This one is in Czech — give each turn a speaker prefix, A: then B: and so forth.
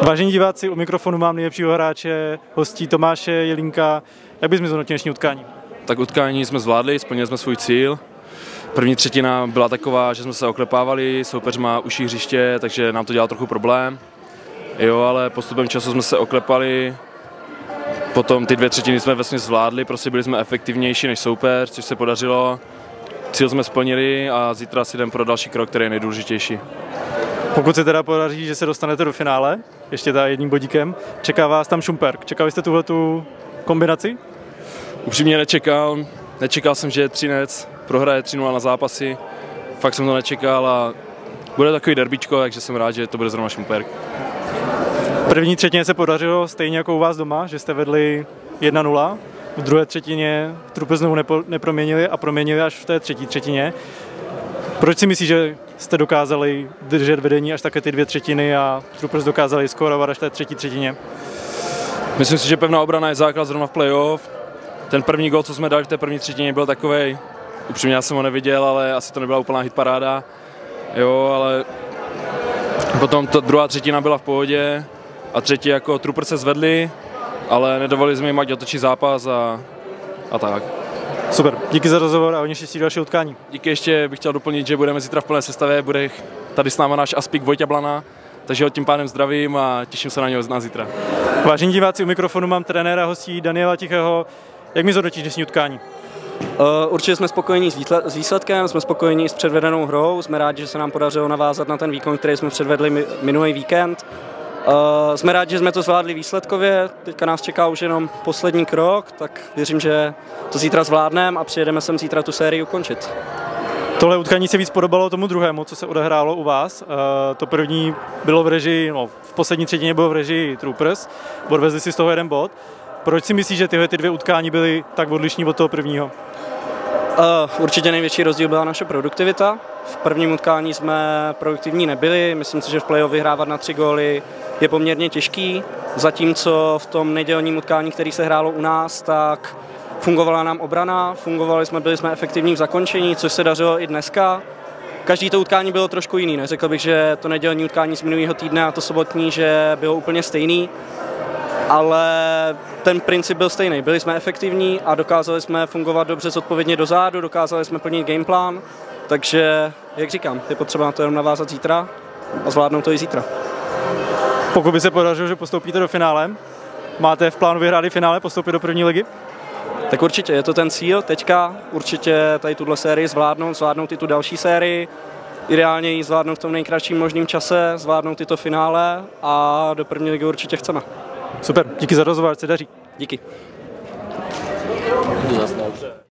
A: Vážení diváci, u mikrofonu mám nejlepšího hráče, hostí Tomáše Jelínka. Jak bys mi zhodnotil dnešní utkání?
B: Tak utkání jsme zvládli, splnili jsme svůj cíl. První třetina byla taková, že jsme se oklepávali, soupeř má uší hřiště, takže nám to dělalo trochu problém. Jo, ale postupem času jsme se oklepali, potom ty dvě třetiny jsme vlastně zvládli, prostě byli jsme efektivnější než soupeř, což se podařilo. Cíl jsme splnili a zítra si jdeme pro další krok, který je nejdůležitější.
A: Pokud se teda podaří, že se dostanete do finále, ještě jedním bodíkem, čeká vás tam Šumperk. Čekali jste tuhletu kombinaci?
B: Upřímně nečekal. Nečekal jsem, že Třinec prohraje 3-0 na zápasy. Fakt jsem to nečekal a bude takový derbičko, takže jsem rád, že to bude zrovna Šumperk.
A: První třetině se podařilo stejně jako u vás doma, že jste vedli 1-0. V druhé třetině Troopers znovu neproměnili a proměnili až v té třetí třetině. Proč si myslíš, že jste dokázali držet vedení až také ty dvě třetiny a Troopers dokázali skórovat až v té třetí třetině?
B: Myslím si, že pevná obrana je základ zrovna v playoff. Ten první gól, co jsme dali v té první třetině, byl takovej. Upřímně já jsem ho neviděl, ale asi to nebyla úplná hitparáda. Jo, ale potom ta druhá třetina byla v pohodě a třetí jako Troopers se zvedli, ale nedovolili jsme jim, ať otočí zápas a tak.
A: Super, díky za rozhovor a hodně štěstí další utkání.
B: Díky, ještě bych chtěl doplnit, že budeme zítra v plné sestavě, bude tady s náma náš aspik Vojta Blana, takže ho tím pádem zdravím a těším se na něho na zítra.
A: Vážení diváci, u mikrofonu mám trenéra hostí Daniela Tichého. Jak mi zhodnotíš dnešní utkání?
C: Určitě jsme spokojení s výsledkem, jsme spokojení s předvedenou hrou, jsme rádi, že se nám podařilo navázat na ten výkon, který jsme předvedli minulý víkend. Jsme rádi, že jsme to zvládli výsledkově, teďka nás čeká už jenom poslední krok, tak věřím, že to zítra zvládneme a přijedeme sem zítra tu sérii ukončit.
A: Tohle utkání se víc podobalo tomu druhému, co se odehrálo u vás. To první bylo v režii, v poslední třetině bylo v režii Troopers, odvezli si z toho jeden bod. Proč si myslíš, že tyhle dvě utkání byly tak odlišní od toho prvního?
C: Určitě největší rozdíl byla naše produktivita. V prvním utkání jsme produktivní nebyli, myslím si, že v playoff vyhrávat na 3 góly je poměrně těžký, zatímco v tom nedělním utkání, který se hrálo u nás, tak fungovala nám obrana, byli jsme efektivní v zakončení, což se dařilo i dneska. Každý to utkání bylo trošku jiný, neřekl bych, že to nedělní utkání z minulého týdne a to sobotní, že bylo úplně stejný, ale ten princip byl stejný. Byli jsme efektivní a dokázali jsme fungovat dobře zodpovědně dozadu, dokázali jsme plnit gameplan, takže, jak říkám, je potřeba na to jenom navázat zítra a zvládnout to i zítra.
A: Pokud by se podařilo, že postoupíte do finále, máte v plánu vyhrát i finále, postoupit do první ligy?
C: Tak určitě, je to ten cíl teďka, určitě tady tuhle sérii zvládnout i tu další sérii, ideálně ji zvládnout v tom nejkratším možným čase, zvládnout tyto finále a do první ligy určitě chceme.
A: Super, díky za rozhovor, se daří.
C: Díky.